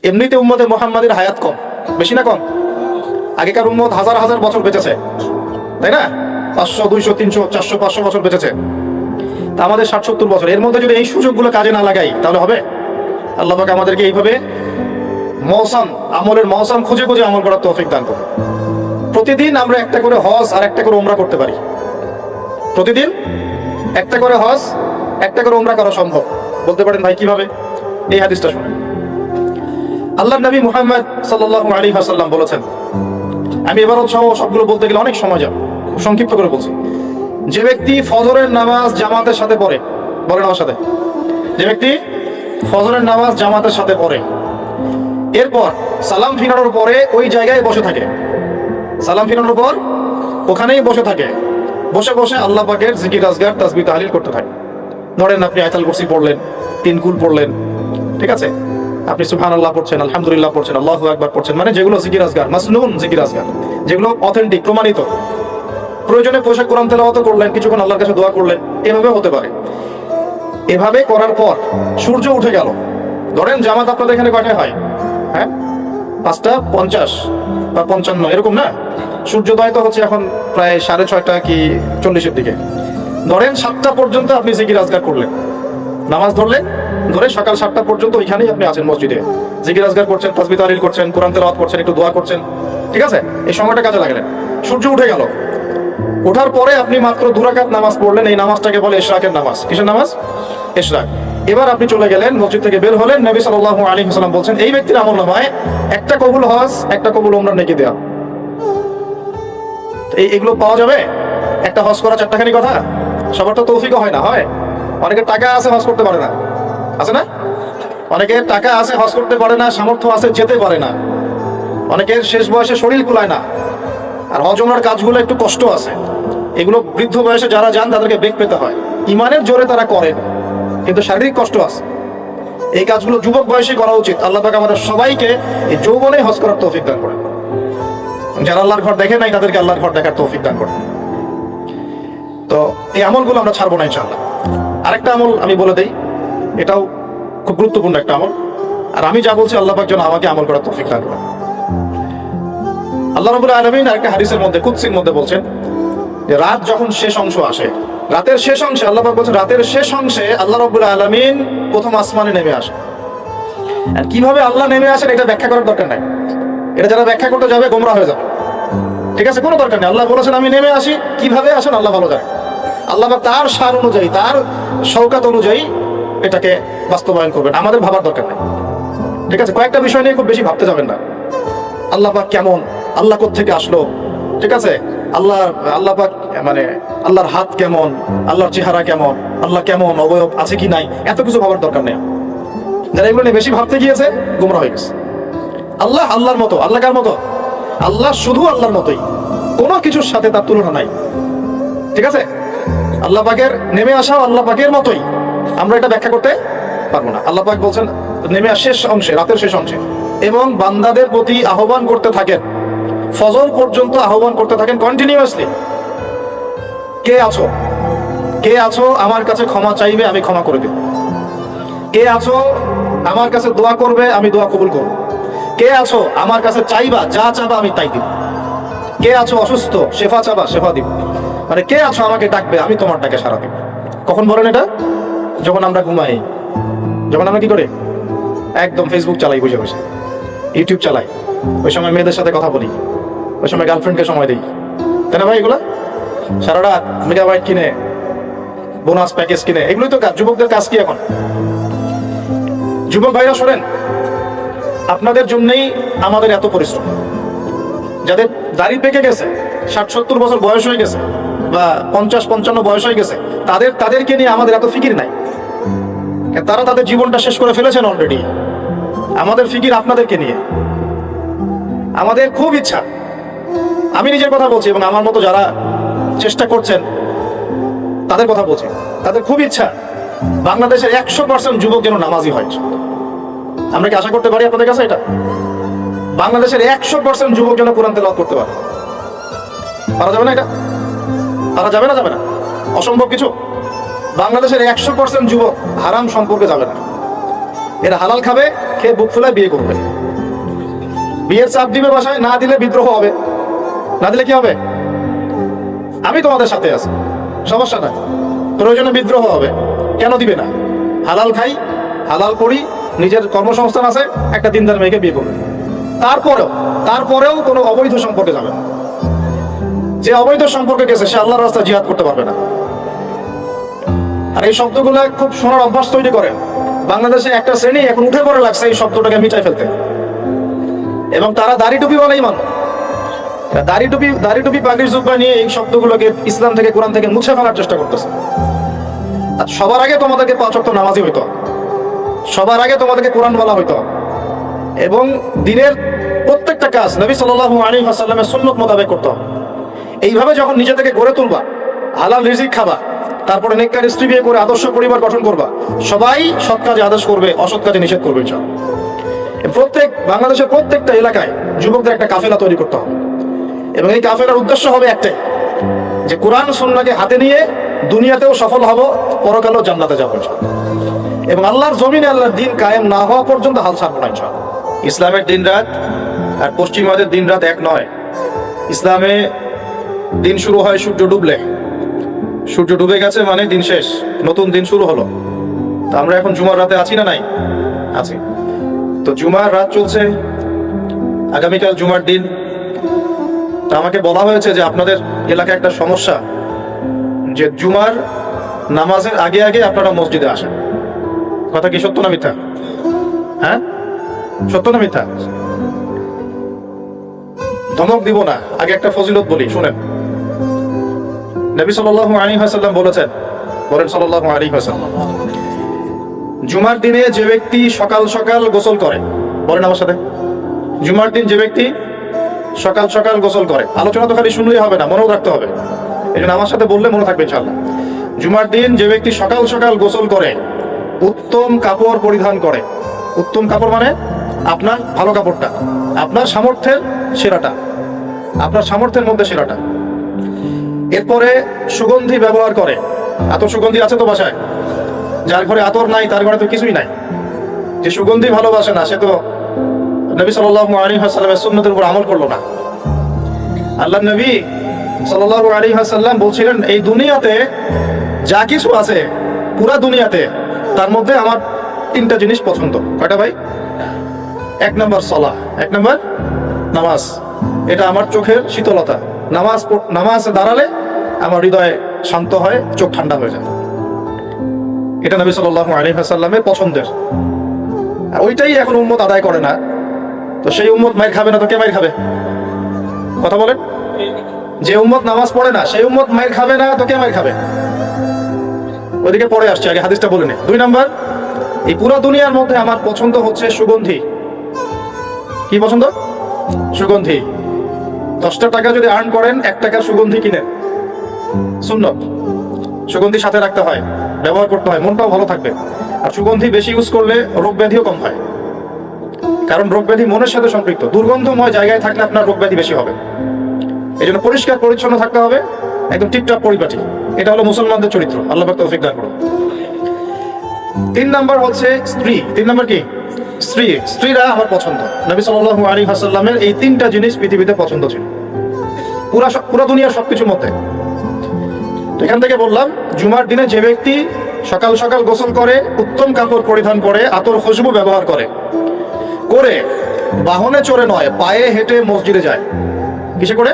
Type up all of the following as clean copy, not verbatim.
এমনিতে উম্মতে মুহাম্মাদের হায়াত কম, বেশি না কম? আগেকার উম্মত হাজার হাজার বছর বেঁচেছে, তাই না? 500, 200, 300, 400, 500 বছর বেঁচেছে। তা আমাদের 60-70 বছর। এর মধ্যে যদি এই সুযোগগুলো কাজে না লাগাই তাহলে হবে? আল্লাহ পাক আমাদেরকে এইভাবে আমলের মৌসুম খুঁজে খুঁজে আমল করার তৌফিক দান করুন। প্রতিদিন আমরা একটা করে হজ আর একটা করে উমরা করতে পারি। প্রতিদিন একটা করে হজ, একটা করে উমরা করা সম্ভব। বলতে পারেন ভাই কিভাবে? এই হাদিসটা শুনেন। আল্লাহর নবী মুহাম্মদ সাল্লাল্লাহু আলাইহি ওয়াসাল্লাম বলেছেন, আমি এবারও সবগুলো বলতে গেলে অনেক সময় যাবে, খুব সংক্ষিপ্ত করে বলছি। যে ব্যক্তি ফজরের নামাজ জামাতের সাথে পড়ে, বলেন আমার সাথে, যে ব্যক্তি ফজরের নামাজ জামাতের সাথে পড়ে, এরপর সালাম ফিরানোর পরে ওই জায়গায় বসে থাকে, সালাম ফিরানোর পর ওখানেই বসে থাকে, বসে বসে আল্লাহ পাকের জিকির আজগার তাসবিহ তাহলিল করতে থাকে। ধরেন আপনি আয়াতুল কুরসি পড়লেন, 3 কুল পড়লেন, ঠিক আছে? আপনি সুবহানাল্লাহ পড়ছেন, আলহামদুলিল্লাহ পড়ছেন, আল্লাহু আকবার পড়ছেন, মানে যেগুলো জিকির আজগার, মাসনুন জিকির আজগার, যেগুলো অথেন্টিক, প্রমাণিত। প্রয়োজনে বসে কোরআন তেলাওয়াত করলেন, কিছুক্ষণ আল্লাহর কাছে দোয়া করলেন, এভাবে হতে পারে। এভাবে করার পর সূর্য উঠে গেল। ধরেন জামাত আপনাদের এখানে কয়টায় হয়? হ্যাঁ, 5:50 বা 55 এরকম না? সূর্যোদয় তো হচ্ছে এখন প্রায় 6:30 কি 40-এর দিকে। ধরেন 7টা পর্যন্ত আপনি জিকির আজগার করলেন, নামাজ ধরলেন, ধরে সকাল 7টা পর্যন্ত ওইখানেই আপনি আছেন মসজিদে, জিকির আজগার করছেন, তাসবিহ তাহলিল করছেন, কোরআন তেলাওয়াত করছেন, একটু দোয়া করছেন, ঠিক আছে? এই সময়টা কাজে লাগালেন। সূর্য উঠে গেল, ওঠার পরে আপনি মাত্র 2 রাকাত নামাজ পড়লেন। এই নামাজটাকে বলে ইশরাকের নামাজ। কিসের নামাজ? ইশরাক। এবার আপনি চলে গেলেন, মসজিদ থেকে বের হলেন। নবী সাল্লাল্লাহু আলাইহি ওয়াসাল্লাম বলছেন, এই ব্যক্তির আমলনামায় একটা কবুল হজ, একটা কবুল উমরা নেকি দেয়া। এগুলো পাওয়া যাবে? একটা হজ করা 4টাখানি কথা? সবার তো তৌফিকও হয় না, হয়? অনেকের টাকা আছে, হজ করতে পারে না, আছে না? অনেকের টাকা আছে, হজ করতে পারে না, সামর্থ্য আছে, যেতে পারে না। অনেকের শেষ বয়সে শরীর কুলায় না। আর হজ উমরার কাজগুলো একটু কষ্ট আছে। এগুলো বৃদ্ধ বয়সে যারা যান তাদেরকে বেগ পেতে হয়। ইমানের জোরে তারা করেন, কিন্তু শারীরিক কষ্ট আছে। এই কাজগুলো যুবক বয়সে করা উচিত। আল্লাহ পাক আমাদের সবাইকে এই যৌবনে হজ করার তৌফিক দান করেন। যারা আল্লাহর ঘর দেখে নাই তাদেরকে আল্লাহর ঘর দেখার তৌফিক দান করেন। তো এই আমলগুলো আমরা ছাড়বো না ইনশাআল্লাহ। আরেকটা আমল আমি বলে দেই, এটাও খুব গুরুত্বপূর্ণ একটা আমল। আর আমি যা বলছি আল্লাহ পাক যেন আমাকে আমল করার তৌফিক দান করেন। আল্লাহ রাব্বুল আলামিন একটা হাদিসের মধ্যে, কুদসির মধ্যে বলছেন যে রাত যখন শেষ অংশ আসে, রাতের শেষ অংশে আল্লাহ পাক বলছেন, রাতের শেষ অংশে আল্লাহ রাব্বুল আলামিন প্রথম আসমানে নেমে আসে। আর কিভাবে আল্লাহ নেমে আসেন এটা ব্যাখ্যা করার দরকার নাই। এটা যারা ব্যাখ্যা করতে যাবে গোমরা হয়ে যাবে, ঠিক আছে? কোনো দরকার নেই। আল্লাহ বলেছেন আমি নেমে আসি, কিভাবে আসেন আল্লাহ ভালো জানেন। আল্লাহ পাক তার শান অনুযায়ী, তার শওকাত অনুযায়ী এটাকে বাস্তবায়ন করবেন, আমাদের ভাবার দরকার নেই, ঠিক আছে? কয়েকটা বিষয় নিয়ে খুব বেশি ভাবতে যাবেন না। আল্লাহ পাক কেমন, আল্লাহ কোত্থেকে আসলো, ঠিক আছে? আল্লাহ পাক মানে আল্লাহর হাত কেমন, আল্লাহর চেহারা কেমন, আল্লাহ কেমন, অবয়ব আছে কি নাই, এত কিছু ভাবার দরকার নেই। যারা এগুলো নিয়ে বেশি ভাবতে গিয়েছে গোমরা হয়ে গেছে। আল্লাহ আল্লাহর মতো। আল্লাহ কার মতো? আল্লাহ শুধু আল্লাহর মতোই, কোনো কিছুর সাথে তার তুলনা নাই, ঠিক আছে? আল্লাহ পাকের নেমে আসাও আল্লাহ পাকের মতোই, আমরা এটা ব্যাখ্যা করতে পারবো না। আল্লাহ পাক বলছেন নেমে শেষ অংশে, রাতের শেষ অংশে, এবং বান্দাদের প্রতি আহ্বান করতে থাকেন, ফজর পর্যন্ত আহ্বান করতে থাকেন কন্টিনিউয়াসলি। কে আছো? কে আছো আমার কাছে ক্ষমা চাইবে, আমি ক্ষমা করে দেব? কে আছো আমার কাছে দোয়া করবে, আমি দোয়া কবুল করব? কে আছো আমার কাছে চাইবা, যা চাবা আমি তাই দিব? কে আছো অসুস্থ, শেফা চাবা, শেফা দিব? মানে কে আছো আমাকে ডাকবে, আমি তোমার ডাকে সাড়া দিব? কখন বলেন এটা? যখন আমরা ঘুমাই, যখন আমরা কি করি? একদম ফেসবুক চালাই, বসে বসে ইউটিউব চালাই, ওই সময় মেয়েদের সাথে কথা বলি, ওই সময় গার্লফ্রেন্ডকে সময় দিই, তাই না ভাই? এগুলো সারা রাত মেগাবাইট কিনে, বোনাস প্যাকেজ কিনে, এগুলোই তো কাজ। যুবকদের কাজ কি এখন? যুবক ভাইরা শোনেন, আপনাদের জন্যই আমাদের এত পরিশ্রম। যাদের দাড়ি পেকে গেছে, 60-70 বছর বয়স হয়ে গেছে, বা 50-55 বয়স হয়ে গেছে, তাদেরকে নিয়ে আমাদের এত ফিকির নাই। তারা তাদের জীবনটা শেষ করে ফেলেছেন অলরেডি। আমাদের ফিকির আপনাদেরকে নিয়ে। আমাদের খুব ইচ্ছা, আমি নিজের কথা বলছি এবং আমার মতো যারা চেষ্টা করছেন তাদের কথা বলছি, তাদের খুব ইচ্ছা বাংলাদেশের 100% যুবক যেন নামাজি হয়। আমরা কি আশা করতে পারি আপনাদের কাছে এটা? বাংলাদেশের 100% যুবক যেন কোরআন তেলাওয়াত করতে পারে। পারা যাবে না এটা? পারা যাবে না? যাবে না, অসম্ভব কিছু। বাংলাদেশের 100% যুবক হারাম সম্পর্কে যাবে না। এরা হালাল খাবে, খেয়ে বুক ফুলায় বিয়ে করবে। বিয়ের চাপ দিবে বাসায়, না দিলে বিদ্রোহ হবে। না দিলে কি হবে? আমি তোমাদের সাথে আছি, সমস্যা নাই, প্রয়োজনে বিদ্রোহ হবে। কেন দিবে না? হালাল খাই, হালাল করি, নিজের কর্মসংস্থান আছে, একটা দিনদার মেয়েকে বিয়ে করবে। তারপরেও কোনো অবৈধ সম্পর্কে যাবে না। যে অবৈধ সম্পর্কে গেছে সে আল্লাহর রাস্তায় জিহাদ করতে পারবে না। আর এই শব্দগুলো খুব শোনার অভ্যাস তৈরি করে। বাংলাদেশে একটা শ্রেণী এখন উঠে পড়ে লাগছে এই শব্দটাকে মিটাই ফেলতে, এবং তারা দাড়ি টুপি বলেই মান। দাড়ি টুপি পাগড়ি জুব্বা নিয়ে এই শব্দগুলোকে ইসলাম থেকে, কোরআন থেকে মুছে ফেলার চেষ্টা করতেছে। আর সবার আগে তোমাদেরকে 5 ওয়াক্ত নামাজি হইতো, সবার আগে তোমাদেরকে কোরআন বলা হইতো, এবং দিনের প্রত্যেকটা কাজ নবী সাল্লাল্লাহু আলাইহি ওয়াসাল্লামের সুন্নাত মোতাবেক করতে হবে। এইভাবে যখন নিজে থেকে গড়ে তুলবা, হালাল রিজিক খাবা, তারপরে নেককার স্ত্রী বিয়ে করে আদর্শ পরিবার গঠন করবা, সবাই সৎ কাজে আদেশ করবে, অসৎ কাজে নিষেধ করবে ইনশাআল্লাহ। বাংলাদেশের প্রত্যেকটা এলাকায় যুবকদের একটা কাফেলা তৈরি করতে হবে, এবং এই কাফেলার উদ্দেশ্য হবে একটাই, যে কোরআন সুন্নাহকে হাতে নিয়ে দুনিয়াতেও সফল হব, পরকালেও জান্নাতে যাবো ইনশাআল্লাহ। এবং আল্লাহর জমিনে আল্লাহর দিন কায়েম না হওয়া পর্যন্ত হাল ছাড়বো না ইনশাআল্লাহ। ইসলামের দিন রাত আর পশ্চিমাদের দিন রাত এক নয়। ইসলামে দিন শুরু হয় সূর্য ডুবলে। সূর্য ডুবে গেছে মানে দিন শেষ, নতুন দিন শুরু হলো। তো আমরা এখন জুমার রাতে আছি না নাই? আছি। তো জুমার রাত চলছে, আগামীকাল জুমার দিন। তা আমাকে বলা হয়েছে যে আপনাদের এলাকায় একটা সমস্যা, যে জুমার নামাজের আগে আগে আপনারা মসজিদে আসেন। কথা কি সত্য না মিথ্যা? হ্যাঁ, সত্য না মিথ্যা? ধমক দিব না, আগে একটা ফজিলত বলি, শুনেন। নবী সাল্লাল্লাহু আলাইহি ওয়াসাল্লাম বলেছেন, বলেন সাল্লাল্লাহু আলাইহি ওয়াসাল্লাম, জুমার দিনে যে ব্যক্তি সকাল সকাল গোসল করে, বলেন আমার সাথে, জুমার দিন যে ব্যক্তি সকাল সকাল গোসল করে, আলোচনা তো খালি শুনলেই হবে না, মনেও রাখতে হবে, এই জন্য আমার সাথে বললে মনে থাকবে ইনশাআল্লাহ। জুমার দিন যে ব্যক্তি সকাল সকাল গোসল করে, উত্তম কাপড় পরিধান করে, উত্তম কাপড় মানে আপনার ভালো কাপড়টা, আপনার সামর্থ্যের সেরাটা, আপনার সামর্থ্যের মধ্যে সেরাটা, এরপরে সুগন্ধি ব্যবহার করে। আতর সুগন্ধি আছে তো বাসায়? যার ঘরে আতর নাই তার ঘরে তো কিছুই নাই। যে সুগন্ধি ভালোবাসে না সে তো নবী সাল্লাল্লাহু আলাইহি ওয়াসাল্লামের সুন্নতের উপর আমল করলো না। আল্লাহর নবী সাল্লাল্লাহু আলাইহি ওয়াসাল্লাম বলছিলেন, এই দুনিয়াতে যা কিছু আছে, পুরা দুনিয়াতে, তার মধ্যে আমার 3টা জিনিস পছন্দ। কয়টা ভাই? 1 নম্বর সালাহ, 1 নম্বর নামাজ। এটা আমার চোখের শীতলতা, নামাজে দাঁড়ালে আমার হৃদয় শান্ত হয়, চোখ ঠান্ডা হয়ে যায়। এটা নবী সাল্লাল্লাহু আলাইহি ওয়াসাল্লামের পছন্দের। ওইটাই এখন উম্মত আদায় করে না, তো সেই উম্মত মাইর খাবে না তো কে মাইর খাবে? কথা বলেন। যে উম্মত নামাজ পড়ে না সেই উম্মত মাইর খাবে না তো কে মাইর খাবে? ওইদিকে পরে আসছে, আগে হাদিসটা বলে নে। 2 নম্বর, এই পুরো দুনিয়ার মধ্যে আমার পছন্দ হচ্ছে সুগন্ধি। কি পছন্দ? সুগন্ধি। 10টা টাকা যদি আর্ন করেন, 1 টাকার সুগন্ধি কিনেন, সুন্নত। সুগন্ধি সাথে রাখতে হয়, ব্যবহার করতে হয়, মনটাও ভালো থাকবে। আর সুগন্ধি বেশি ইউজ করলে রোগ ব্যাধিও কম হয়, কারণ রোগ ব্যাধি মনের সাথে সম্পৃক্ত। দুর্গন্ধময় জায়গায় থাকলে আপনার রোগ ব্যাধি বেশি হবে। এই জন্য পরিষ্কার পরিচ্ছন্ন থাকতে হবে, একদম টিপটপ পরিপাটি। এটা হলো মুসলমানদের চরিত্র। আল্লাহ পাক তৌফিক দান করুন। 3 নম্বর হচ্ছে স্ত্রী। 3 নম্বর কি? স্ত্রী। স্ত্রীরা আমার পছন্দ। নবী সাল্লাল্লাহু আলাইহি ওয়াসাল্লামের এই 3টা জিনিস পৃথিবীতে পছন্দ ছিল, পুরা দুনিয়ার সবকিছুর মধ্যে। এখান থেকে বললাম, জুমার দিনে যে ব্যক্তি সকাল সকাল গোসল করে, উত্তম কাপড় পরিধান করে, আতর খুশবু ব্যবহার করে, বাহনে চড়ে নয়, পায়ে হেঁটে মসজিদে যায়। কিসে করে?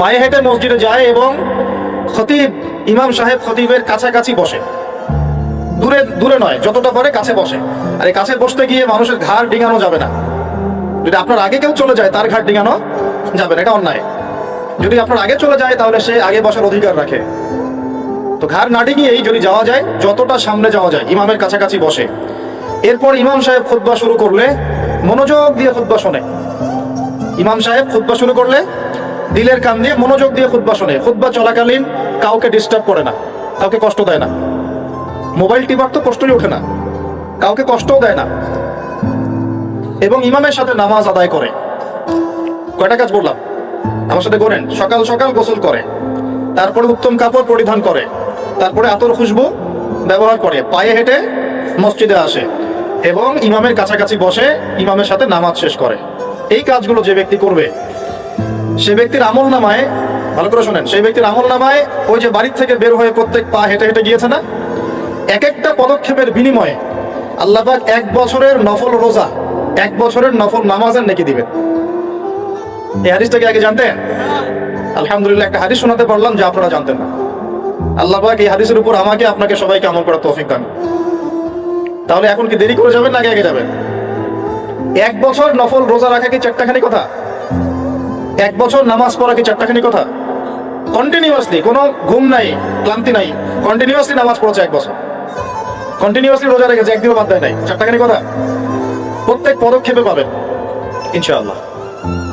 পায়ে হেঁটে মসজিদে যায়, এবং খতিব, ইমাম সাহেব খতিবের কাছাকাছি বসে, দূরে দূরে নয়, যতটা পারে কাছে বসে। আর এই কাছে বসতে গিয়ে মানুষের ঘাড় ডিঙানো যাবে না। যদি আপনার আগে কেউ চলে যায় তার ঘাড় ডিঙানো যাবে না, এটা অন্যায়। যদি আপনার আগে চলে যায় তাহলে সে আগে বসার অধিকার রাখে। তো ঘাড় না ডিঙিয়েই যদি যাওয়া যায়, যতটা সামনে যাওয়া যায়, ইমামের কাছাকাছি বসে। এরপর ইমাম সাহেব খুতবা শুরু করলে মনোযোগ দিয়ে খুতবা শোনে। ইমাম সাহেব খুতবা শুরু করলে দিলের কান দিয়ে মনোযোগ দিয়ে খুতবা শোনে। খুতবা চলাকালীন কাউকে ডিস্টার্ব করে না, কাউকে কষ্ট দেয় না। মোবাইল টিপার তো কষ্টই ওঠে না, কাউকে কষ্টও দেয় না, এবং ইমামের সাথে নামাজ আদায় করে। কয়টা কাজ বললাম? আমার সাথে করেন। সকাল সকাল গোসল করে, তারপরে উত্তম কাপড় পরিধান করে, তারপরে আতর খুশবু ব্যবহার করে, পায়ে হেঁটে মসজিদে আসে, এবং ইমামের কাছাকাছি বসে ইমামের সাথে নামাজ শেষ করে। এই কাজগুলো যে ব্যক্তি করবে, সে ব্যক্তির আমল নামায়, ভালো করে শোনেন, সেই ব্যক্তির আমল নামায় ওই যে বাড়ির থেকে বের হয়ে প্রত্যেক পা হেঁটে হেঁটে গিয়েছে না, এক একটা পদক্ষেপের বিনিময়ে আল্লাহ পাক 1 বছরের নফল রোজা, 1 বছরের নফল নামাজের নেকি দিবেন। এই হাদিসটাকে আগে জানতেন? আলহামদুলিল্লাহ, একটা হাদিস শোনাতে পারলাম যে আপনারা জানতেন না। আল্লাহ পাক এই হাদিসের উপর আমাকে আপনাকে সবাইকে আমল করার তৌফিক দান। তাহলে এখন কি দেরি করে যাবেন না আগে আগে যাবেন? 1 বছর নফল রোজা রাখা কি চারটাখানি কথা? 1 বছর নামাজ পড়া কি চারটাখানি কথা? কন্টিনিউয়াসলি, কোনো ঘুম নাই, ক্লান্তি নাই, কন্টিনিউয়াসলি নামাজ পড়ছে 1 বছর, কন্টিনিউয়াসলি রোজা রেখেছে, একদিনও বাদ দেয় নাই, চারটাখানি কথা। প্রত্যেক পদক্ষেপে পাবেন ইনশাআল্লাহ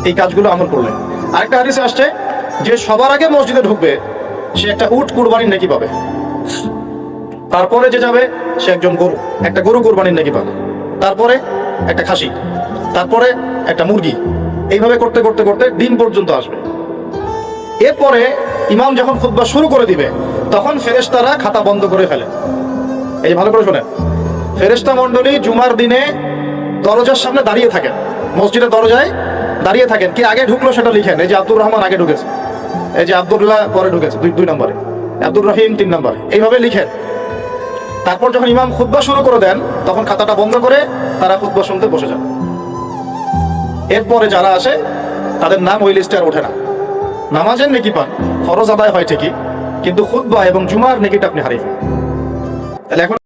এই কাজগুলো আমল করলে। আরেকটা হাদিসে আসছে যে সবার আগে মসজিদে ঢুকবে সে একটা উট কুরবানির নেকি পাবে, তারপরে যে যাবে সে একটা গরু কুরবানির নেকি পাবে, তারপরে একটা খাসি, তারপরে একটা মুরগি, এইভাবে করতে করতে করতে দিন পর্যন্ত আসবে। এরপরে ইমাম যখন খুতবা শুরু করে দিবে তখন ফেরেশতারা খাতা বন্ধ করে ফেলে। এই যে ভালো করে শোনেন, ফেরেশতা মণ্ডলী জুমার দিনে দরজার সামনে দাঁড়িয়ে থাকেন, মসজিদের দরজায় দাঁড়িয়ে থাকেন। কে আগে ঢুকলো সেটা লিখেন। এই যে আব্দুর রহমান আগে ঢুকেছে, এই যে আব্দুল্লাহ পরে ঢুকেছে 2 নম্বরে, আব্দুর রহিম 3 নম্বরে, এইভাবে লিখেন। তারপর যখন ইমাম খুতবা শুরু করে দেন তখন খাতাটা বন্ধ করে তারা খুতবা শুনতে বসে যান। এরপরে যারা আসে তাদের নাম ওই লিস্টে আর ওঠে না। নামাজের নেকি পান, ফরজ আদায় হয় ঠিকই, কিন্তু খুতবা এবং জুমার নেকিটা আপনি হারিয়ে ফেলেন। তাহলে এখন